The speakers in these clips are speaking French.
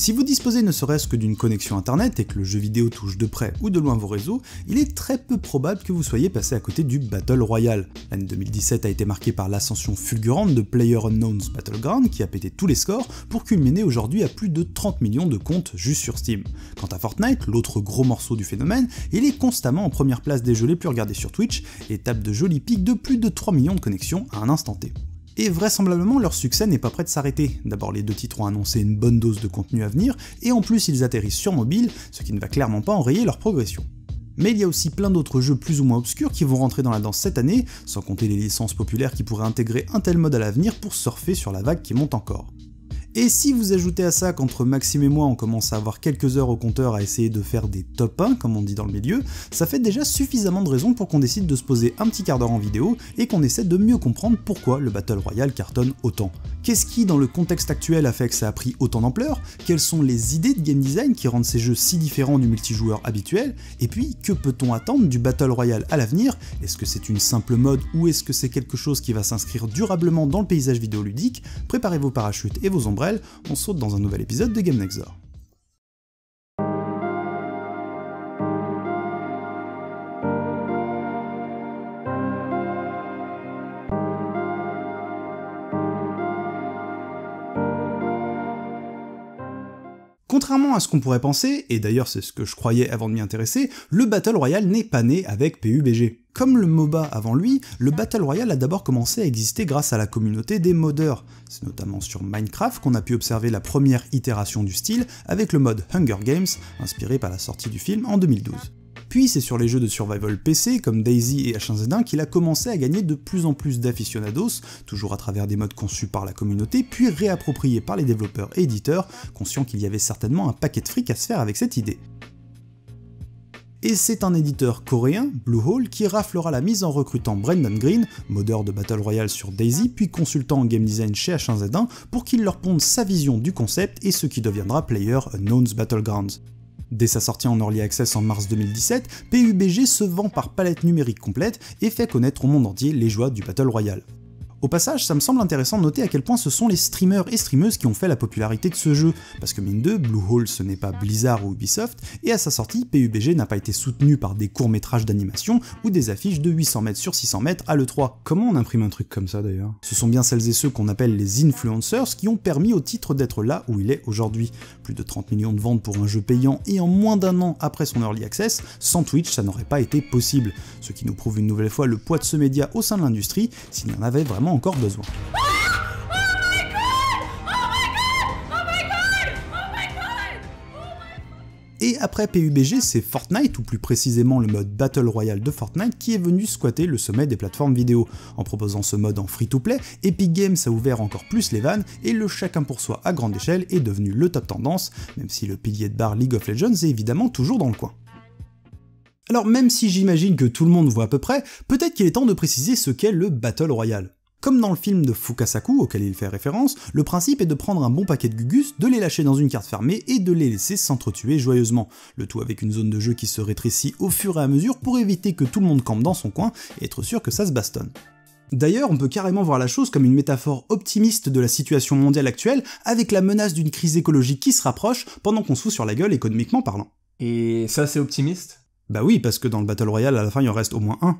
Si vous disposez ne serait-ce que d'une connexion internet et que le jeu vidéo touche de près ou de loin vos réseaux, il est très peu probable que vous soyez passé à côté du Battle Royale. L'année 2017 a été marquée par l'ascension fulgurante de PlayerUnknown's Battleground qui a pété tous les scores pour culminer aujourd'hui à plus de 30 millions de comptes juste sur Steam. Quant à Fortnite, l'autre gros morceau du phénomène, il est constamment en première place des jeux les plus regardés sur Twitch et tape de jolis pics de plus de 3 millions de connexions à un instant T. Et vraisemblablement leur succès n'est pas prêt de s'arrêter. D'abord les deux titres ont annoncé une bonne dose de contenu à venir, et en plus ils atterrissent sur mobile, ce qui ne va clairement pas enrayer leur progression. Mais il y a aussi plein d'autres jeux plus ou moins obscurs qui vont rentrer dans la danse cette année, sans compter les licences populaires qui pourraient intégrer un tel mode à l'avenir pour surfer sur la vague qui monte encore. Et si vous ajoutez à ça qu'entre Maxime et moi on commence à avoir quelques heures au compteur à essayer de faire des top 1 comme on dit dans le milieu, ça fait déjà suffisamment de raisons pour qu'on décide de se poser un petit quart d'heure en vidéo et qu'on essaie de mieux comprendre pourquoi le Battle Royale cartonne autant. Qu'est-ce qui dans le contexte actuel a fait que ça a pris autant d'ampleur? Quelles sont les idées de game design qui rendent ces jeux si différents du multijoueur habituel? Et puis que peut-on attendre du Battle Royale à l'avenir? Est-ce que c'est une simple mode ou est-ce que c'est quelque chose qui va s'inscrire durablement dans le paysage vidéoludique? Préparez vos parachutes et vos ombrelles, on saute dans un nouvel épisode de Game Next Door. Contrairement à ce qu'on pourrait penser, et d'ailleurs c'est ce que je croyais avant de m'y intéresser, le Battle Royale n'est pas né avec PUBG. Comme le MOBA avant lui, le Battle Royale a d'abord commencé à exister grâce à la communauté des modeurs. C'est notamment sur Minecraft qu'on a pu observer la première itération du style avec le mode Hunger Games, inspiré par la sortie du film en 2012. Puis c'est sur les jeux de survival PC comme DayZ et H1Z1 qu'il a commencé à gagner de plus en plus d'aficionados, toujours à travers des modes conçus par la communauté, puis réappropriés par les développeurs et éditeurs, conscients qu'il y avait certainement un paquet de fric à se faire avec cette idée. Et c'est un éditeur coréen, Bluehole, qui raflera la mise en recrutant Brendan Green, modeur de Battle Royale sur DayZ, puis consultant en game design chez H1Z1, pour qu'il leur ponde sa vision du concept et ce qui deviendra PlayerUnknown's Battlegrounds. Dès sa sortie en Early Access en mars 2017, PUBG se vend par palette numérique complète et fait connaître au monde entier les joies du Battle Royale. Au passage, ça me semble intéressant de noter à quel point ce sont les streamers et streameuses qui ont fait la popularité de ce jeu, parce que mine de, Bluehole ce n'est pas Blizzard ou Ubisoft, et à sa sortie, PUBG n'a pas été soutenu par des courts-métrages d'animation ou des affiches de 800 mètres sur 600 mètres à l'E3. Comment on imprime un truc comme ça d'ailleurs? Ce sont bien celles et ceux qu'on appelle les influencers qui ont permis au titre d'être là où il est aujourd'hui. Plus de 30 millions de ventes pour un jeu payant et en moins d'un an après son Early Access, sans Twitch ça n'aurait pas été possible, ce qui nous prouve une nouvelle fois le poids de ce média au sein de l'industrie, s'il y en avait vraiment encore besoin. Et après PUBG, c'est Fortnite, ou plus précisément le mode Battle Royale de Fortnite, qui est venu squatter le sommet des plateformes vidéo. En proposant ce mode en free-to-play, Epic Games a ouvert encore plus les vannes, et le chacun pour soi à grande échelle est devenu le top tendance, même si le pilier de barre League of Legends est évidemment toujours dans le coin. Alors même si j'imagine que tout le monde voit à peu près, peut-être qu'il est temps de préciser ce qu'est le Battle Royale. Comme dans le film de Fukasaku auquel il fait référence, le principe est de prendre un bon paquet de gugus, de les lâcher dans une carte fermée et de les laisser s'entretuer joyeusement, le tout avec une zone de jeu qui se rétrécit au fur et à mesure pour éviter que tout le monde campe dans son coin et être sûr que ça se bastonne. D'ailleurs, on peut carrément voir la chose comme une métaphore optimiste de la situation mondiale actuelle, avec la menace d'une crise écologique qui se rapproche pendant qu'on se fout sur la gueule économiquement parlant. Et ça c'est optimiste? Bah oui, parce que dans le Battle Royale, à la fin il en reste au moins un.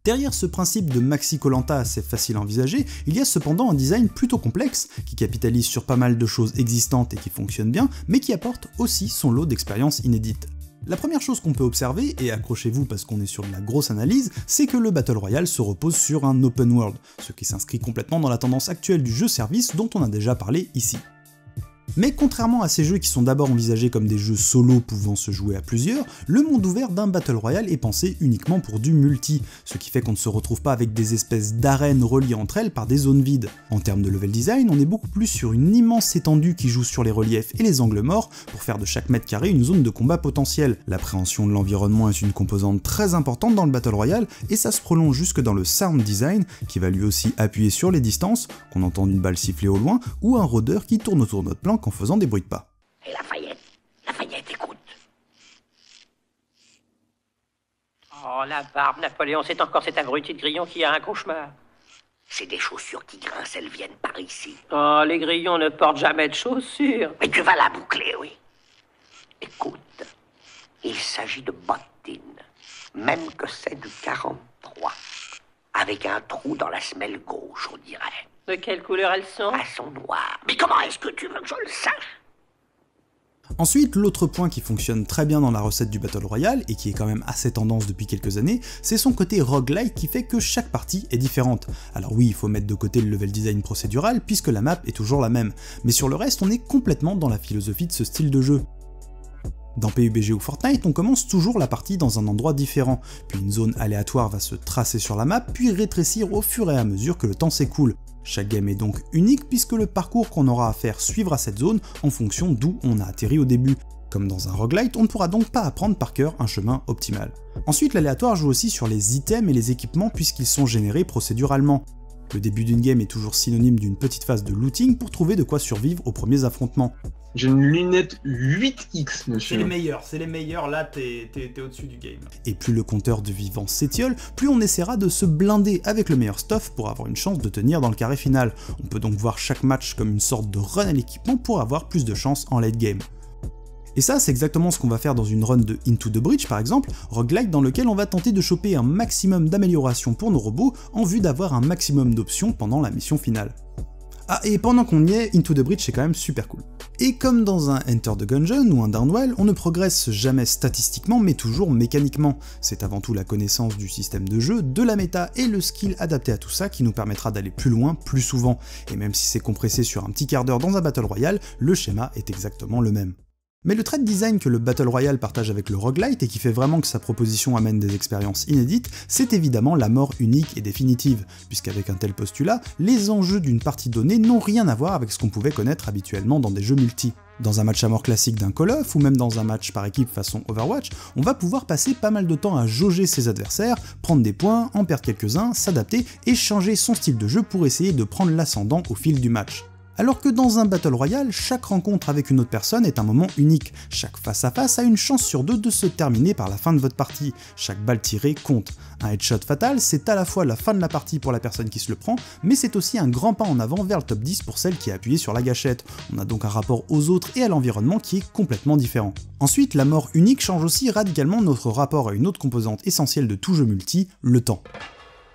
Derrière ce principe de maxi Koh-Lanta assez facile à envisager, il y a cependant un design plutôt complexe, qui capitalise sur pas mal de choses existantes et qui fonctionnent bien, mais qui apporte aussi son lot d'expériences inédites. La première chose qu'on peut observer, et accrochez-vous parce qu'on est sur de la grosse analyse, c'est que le Battle Royale se repose sur un open world, ce qui s'inscrit complètement dans la tendance actuelle du jeu-service dont on a déjà parlé ici. Mais contrairement à ces jeux qui sont d'abord envisagés comme des jeux solo pouvant se jouer à plusieurs, le monde ouvert d'un Battle Royale est pensé uniquement pour du multi, ce qui fait qu'on ne se retrouve pas avec des espèces d'arènes reliées entre elles par des zones vides. En termes de level design, on est beaucoup plus sur une immense étendue qui joue sur les reliefs et les angles morts pour faire de chaque mètre carré une zone de combat potentielle. L'appréhension de l'environnement est une composante très importante dans le Battle Royale et ça se prolonge jusque dans le sound design qui va lui aussi appuyer sur les distances, qu'on entende une balle siffler au loin ou un rôdeur qui tourne autour de notre planque en faisant des bruits de pas. Et Lafayette, écoute. Oh, la barbe, Napoléon, c'est encore cet abruti de Grillon qui a un cauchemar. C'est des chaussures qui grincent, elles viennent par ici. Oh, les grillons ne portent jamais de chaussures. Mais tu vas la boucler, oui. Écoute, il s'agit de bottines, même que c'est du 43, avec un trou dans la semelle gauche, on dirait. De quelle couleur elles sont? Elles sont noires. Mais comment est-ce que tu veux que je le sache? Ensuite, l'autre point qui fonctionne très bien dans la recette du Battle Royale, et qui est quand même assez tendance depuis quelques années, c'est son côté roguelike qui fait que chaque partie est différente. Alors oui, il faut mettre de côté le level design procédural, puisque la map est toujours la même, mais sur le reste, on est complètement dans la philosophie de ce style de jeu. Dans PUBG ou Fortnite, on commence toujours la partie dans un endroit différent, puis une zone aléatoire va se tracer sur la map, puis rétrécir au fur et à mesure que le temps s'écoule. Chaque game est donc unique puisque le parcours qu'on aura à faire suivra cette zone en fonction d'où on a atterri au début. Comme dans un roguelite, on ne pourra donc pas apprendre par cœur un chemin optimal. Ensuite, l'aléatoire joue aussi sur les items et les équipements puisqu'ils sont générés procéduralement. Le début d'une game est toujours synonyme d'une petite phase de looting pour trouver de quoi survivre aux premiers affrontements. J'ai une lunette 8X, monsieur. C'est les meilleurs, là t'es au-dessus du game. Et plus le compteur de vivants s'étiole, plus on essaiera de se blinder avec le meilleur stuff pour avoir une chance de tenir dans le carré final. On peut donc voir chaque match comme une sorte de run à l'équipement pour avoir plus de chance en late game. Et ça, c'est exactement ce qu'on va faire dans une run de Into the Breach par exemple, roguelike dans lequel on va tenter de choper un maximum d'améliorations pour nos robots en vue d'avoir un maximum d'options pendant la mission finale. Ah, et pendant qu'on y est, Into the Breach c'est quand même super cool. Et comme dans un Enter the Gungeon ou un Downwell, on ne progresse jamais statistiquement mais toujours mécaniquement. C'est avant tout la connaissance du système de jeu, de la méta et le skill adapté à tout ça qui nous permettra d'aller plus loin, plus souvent. Et même si c'est compressé sur un petit quart d'heure dans un Battle Royale, le schéma est exactement le même. Mais le trait de design que le Battle Royale partage avec le roguelite et qui fait vraiment que sa proposition amène des expériences inédites, c'est évidemment la mort unique et définitive, puisqu'avec un tel postulat, les enjeux d'une partie donnée n'ont rien à voir avec ce qu'on pouvait connaître habituellement dans des jeux multi. Dans un match à mort classique d'un Call of, ou même dans un match par équipe façon Overwatch, on va pouvoir passer pas mal de temps à jauger ses adversaires, prendre des points, en perdre quelques-uns, s'adapter et changer son style de jeu pour essayer de prendre l'ascendant au fil du match. Alors que dans un Battle Royale, chaque rencontre avec une autre personne est un moment unique, chaque face-à-face a une chance sur deux de se terminer par la fin de votre partie, chaque balle tirée compte. Un headshot fatal, c'est à la fois la fin de la partie pour la personne qui se le prend, mais c'est aussi un grand pas en avant vers le top 10 pour celle qui a appuyé sur la gâchette. On a donc un rapport aux autres et à l'environnement qui est complètement différent. Ensuite, la mort unique change aussi radicalement notre rapport à une autre composante essentielle de tout jeu multi, le temps.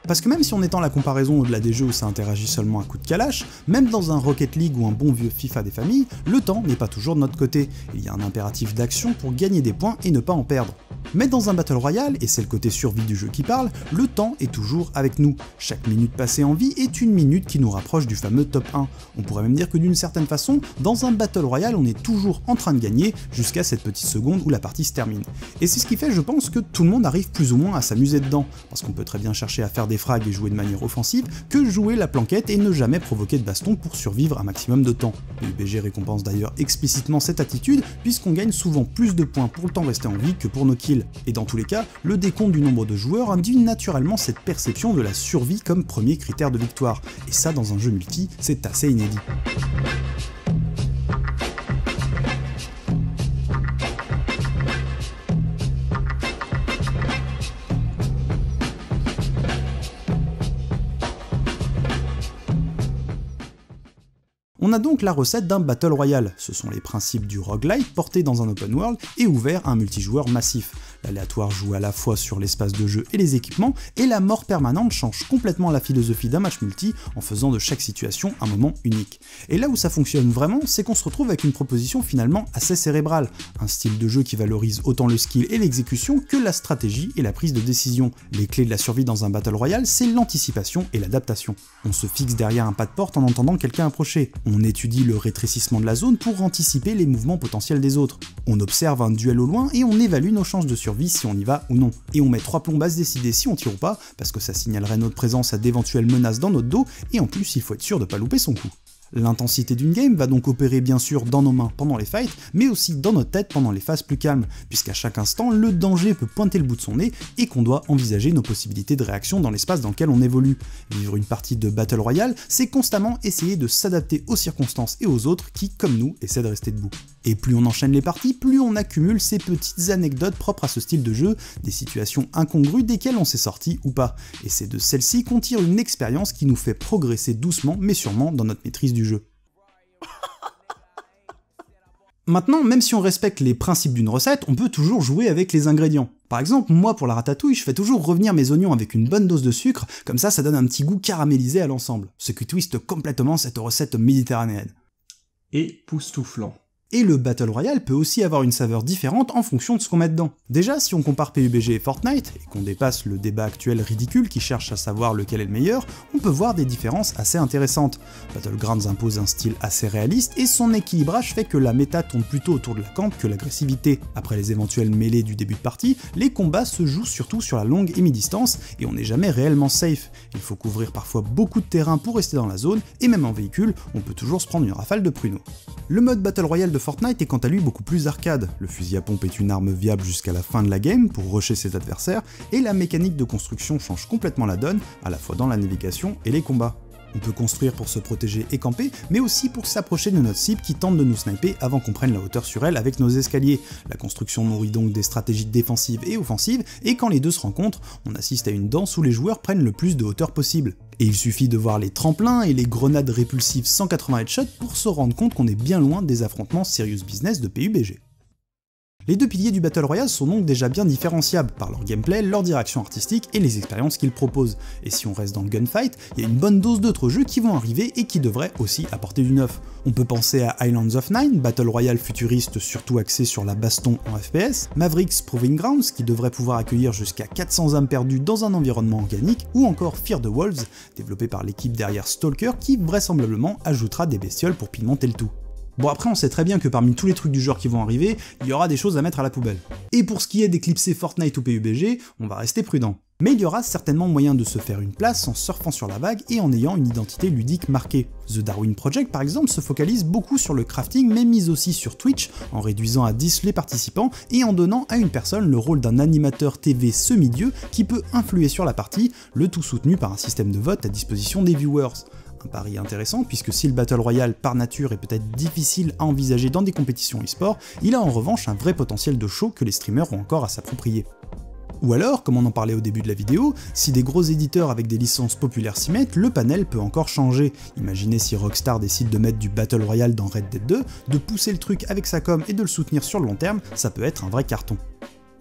Parce que même si on étend la comparaison au-delà des jeux où ça interagit seulement à coup de calache, même dans un Rocket League ou un bon vieux FIFA des familles, le temps n'est pas toujours de notre côté. Il y a un impératif d'action pour gagner des points et ne pas en perdre. Mais dans un Battle Royale, et c'est le côté survie du jeu qui parle, le temps est toujours avec nous. Chaque minute passée en vie est une minute qui nous rapproche du fameux top 1. On pourrait même dire que d'une certaine façon, dans un Battle Royale, on est toujours en train de gagner jusqu'à cette petite seconde où la partie se termine. Et c'est ce qui fait, je pense, que tout le monde arrive plus ou moins à s'amuser dedans, parce qu'on peut très bien chercher à faire des frags et jouer de manière offensive, que jouer la planquette et ne jamais provoquer de baston pour survivre un maximum de temps. PUBG récompense d'ailleurs explicitement cette attitude, puisqu'on gagne souvent plus de points pour le temps resté en vie que pour nos kills. Et dans tous les cas, le décompte du nombre de joueurs induit naturellement cette perception de la survie comme premier critère de victoire. Et ça, dans un jeu multi, c'est assez inédit. On a donc la recette d'un Battle Royale, ce sont les principes du roguelite portés dans un open world et ouvert à un multijoueur massif. L'aléatoire joue à la fois sur l'espace de jeu et les équipements, et la mort permanente change complètement la philosophie d'un match multi en faisant de chaque situation un moment unique. Et là où ça fonctionne vraiment, c'est qu'on se retrouve avec une proposition finalement assez cérébrale, un style de jeu qui valorise autant le skill et l'exécution que la stratégie et la prise de décision. Les clés de la survie dans un Battle Royale, c'est l'anticipation et l'adaptation. On se fixe derrière un pas de porte en entendant quelqu'un approcher. On étudie le rétrécissement de la zone pour anticiper les mouvements potentiels des autres. On observe un duel au loin et on évalue nos chances de survie si on y va ou non. Et on met 3 plombes à se décider si on tire ou pas, parce que ça signalerait notre présence à d'éventuelles menaces dans notre dos, et en plus il faut être sûr de pas louper son coup. L'intensité d'une game va donc opérer bien sûr dans nos mains pendant les fights, mais aussi dans notre tête pendant les phases plus calmes, puisqu'à chaque instant, le danger peut pointer le bout de son nez et qu'on doit envisager nos possibilités de réaction dans l'espace dans lequel on évolue. Vivre une partie de Battle Royale, c'est constamment essayer de s'adapter aux circonstances et aux autres qui, comme nous, essaient de rester debout. Et plus on enchaîne les parties, plus on accumule ces petites anecdotes propres à ce style de jeu, des situations incongrues desquelles on s'est sorti ou pas. Et c'est de celles-ci qu'on tire une expérience qui nous fait progresser doucement mais sûrement dans notre maîtrise du jeu. Maintenant, même si on respecte les principes d'une recette, on peut toujours jouer avec les ingrédients. Par exemple, moi pour la ratatouille, je fais toujours revenir mes oignons avec une bonne dose de sucre, comme ça donne un petit goût caramélisé à l'ensemble, ce qui twiste complètement cette recette méditerranéenne. Époustouflant. Et le Battle Royale peut aussi avoir une saveur différente en fonction de ce qu'on met dedans. Déjà, si on compare PUBG et Fortnite, et qu'on dépasse le débat actuel ridicule qui cherche à savoir lequel est le meilleur, on peut voir des différences assez intéressantes. Battlegrounds impose un style assez réaliste, et son équilibrage fait que la méta tourne plutôt autour de la camp que l'agressivité. Après les éventuelles mêlées du début de partie, les combats se jouent surtout sur la longue et mi-distance, et on n'est jamais réellement safe. Il faut couvrir parfois beaucoup de terrain pour rester dans la zone, et même en véhicule, on peut toujours se prendre une rafale de pruneaux. Le mode Battle Royale de Fortnite est quant à lui beaucoup plus arcade. Le fusil à pompe est une arme viable jusqu'à la fin de la game pour rusher ses adversaires, et la mécanique de construction change complètement la donne, à la fois dans la navigation et les combats. On peut construire pour se protéger et camper, mais aussi pour s'approcher de notre cible qui tente de nous sniper avant qu'on prenne la hauteur sur elle avec nos escaliers. La construction nourrit donc des stratégies défensives et offensives, et quand les deux se rencontrent, on assiste à une danse où les joueurs prennent le plus de hauteur possible. Et il suffit de voir les tremplins et les grenades répulsives 180 headshots pour se rendre compte qu'on est bien loin des affrontements serious business de PUBG. Les deux piliers du Battle Royale sont donc déjà bien différenciables par leur gameplay, leur direction artistique et les expériences qu'ils proposent. Et si on reste dans le gunfight, il y a une bonne dose d'autres jeux qui vont arriver et qui devraient aussi apporter du neuf. On peut penser à Islands of Nine, Battle Royale futuriste surtout axé sur la baston en FPS, Mavericks Proving Grounds qui devrait pouvoir accueillir jusqu'à 400 âmes perdues dans un environnement organique, ou encore Fear the Wolves, développé par l'équipe derrière Stalker qui vraisemblablement ajoutera des bestioles pour pimenter le tout. Bon après on sait très bien que parmi tous les trucs du genre qui vont arriver, il y aura des choses à mettre à la poubelle. Et pour ce qui est d'éclipser Fortnite ou PUBG, on va rester prudent. Mais il y aura certainement moyen de se faire une place en surfant sur la vague et en ayant une identité ludique marquée. The Darwin Project par exemple se focalise beaucoup sur le crafting mais mise aussi sur Twitch en réduisant à 10 les participants et en donnant à une personne le rôle d'un animateur TV semi-dieu qui peut influer sur la partie, le tout soutenu par un système de vote à disposition des viewers. Un pari intéressant puisque si le Battle Royale par nature est peut-être difficile à envisager dans des compétitions e-sport, il a en revanche un vrai potentiel de show que les streamers ont encore à s'approprier. Ou alors, comme on en parlait au début de la vidéo, si des gros éditeurs avec des licences populaires s'y mettent, le panel peut encore changer. Imaginez si Rockstar décide de mettre du Battle Royale dans Red Dead 2, de pousser le truc avec sa com et de le soutenir sur le long terme, ça peut être un vrai carton.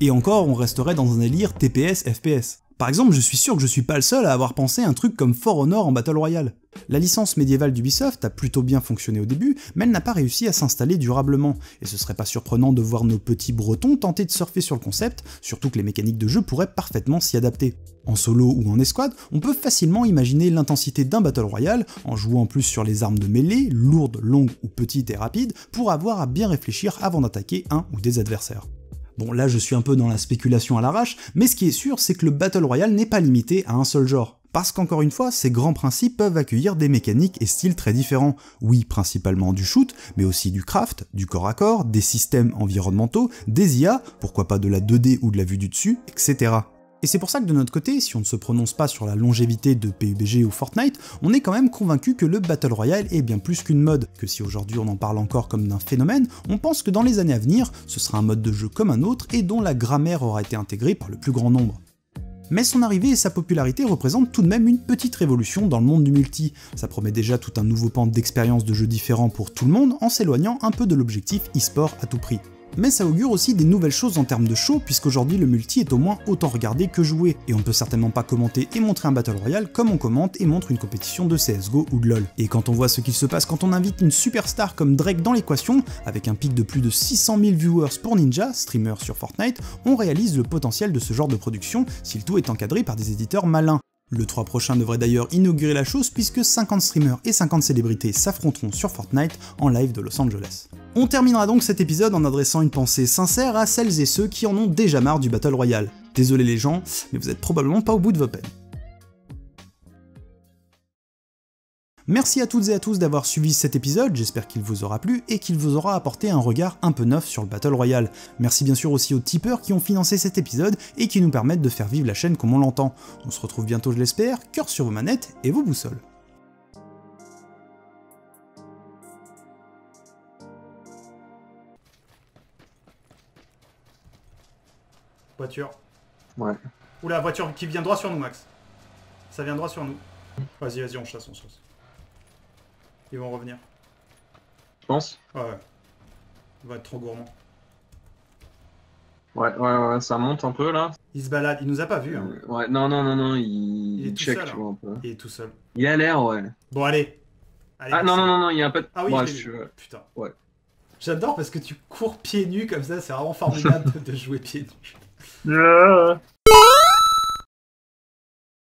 Et encore, on resterait dans un délire TPS-FPS. Par exemple, je suis sûr que je suis pas le seul à avoir pensé un truc comme For Honor en Battle Royale. La licence médiévale d'Ubisoft a plutôt bien fonctionné au début, mais elle n'a pas réussi à s'installer durablement, et ce serait pas surprenant de voir nos petits bretons tenter de surfer sur le concept, surtout que les mécaniques de jeu pourraient parfaitement s'y adapter. En solo ou en escouade, on peut facilement imaginer l'intensité d'un Battle Royale, en jouant plus sur les armes de mêlée, lourdes, longues ou petites et rapides, pour avoir à bien réfléchir avant d'attaquer un ou des adversaires. Bon là je suis un peu dans la spéculation à l'arrache, mais ce qui est sûr c'est que le Battle Royale n'est pas limité à un seul genre. Parce qu'encore une fois, ces grands principes peuvent accueillir des mécaniques et styles très différents. Oui, principalement du shoot, mais aussi du craft, du corps à corps, des systèmes environnementaux, des IA, pourquoi pas de la 2D ou de la vue du dessus, etc. Et c'est pour ça que de notre côté, si on ne se prononce pas sur la longévité de PUBG ou Fortnite, on est quand même convaincu que le Battle Royale est bien plus qu'une mode, que si aujourd'hui on en parle encore comme d'un phénomène, on pense que dans les années à venir, ce sera un mode de jeu comme un autre et dont la grammaire aura été intégrée par le plus grand nombre. Mais son arrivée et sa popularité représentent tout de même une petite révolution dans le monde du multi. Ça promet déjà tout un nouveau pan d'expériences de jeux différents pour tout le monde en s'éloignant un peu de l'objectif e-sport à tout prix. Mais ça augure aussi des nouvelles choses en termes de show, puisqu'aujourd'hui le multi est au moins autant regardé que joué, et on ne peut certainement pas commenter et montrer un Battle Royale comme on commente et montre une compétition de CSGO ou de LoL. Et quand on voit ce qu'il se passe quand on invite une superstar comme Drake dans l'équation, avec un pic de plus de 600 000 viewers pour Ninja, streamer sur Fortnite, on réalise le potentiel de ce genre de production si le tout est encadré par des éditeurs malins. Le 3 prochain devrait d'ailleurs inaugurer la chose puisque 50 streamers et 50 célébrités s'affronteront sur Fortnite en live de Los Angeles. On terminera donc cet épisode en adressant une pensée sincère à celles et ceux qui en ont déjà marre du Battle Royale. Désolé les gens, mais vous êtes probablement pas au bout de vos peines. Merci à toutes et à tous d'avoir suivi cet épisode, j'espère qu'il vous aura plu et qu'il vous aura apporté un regard un peu neuf sur le Battle Royale. Merci bien sûr aussi aux tipeurs qui ont financé cet épisode et qui nous permettent de faire vivre la chaîne comme on l'entend. On se retrouve bientôt je l'espère, cœur sur vos manettes et vos boussoles. Voiture. Ouais. Oula, voiture qui vient droit sur nous, Max. Ça vient droit sur nous. Vas-y, on chasse, Ils vont revenir. Je pense. Ouais. Il va être trop gourmand. Ouais, ça monte un peu là. Il se balade, il nous a pas vus. Hein. Ouais, non, Il est tout check, seul, tu vois, un peu. Il est tout seul. Il a l'air, ouais. Bon, allez. Ah non, il y a un peu de... Ah oui, ouais, putain. Ouais. J'adore parce que tu cours pieds nus comme ça, c'est vraiment formidable de jouer pieds nus.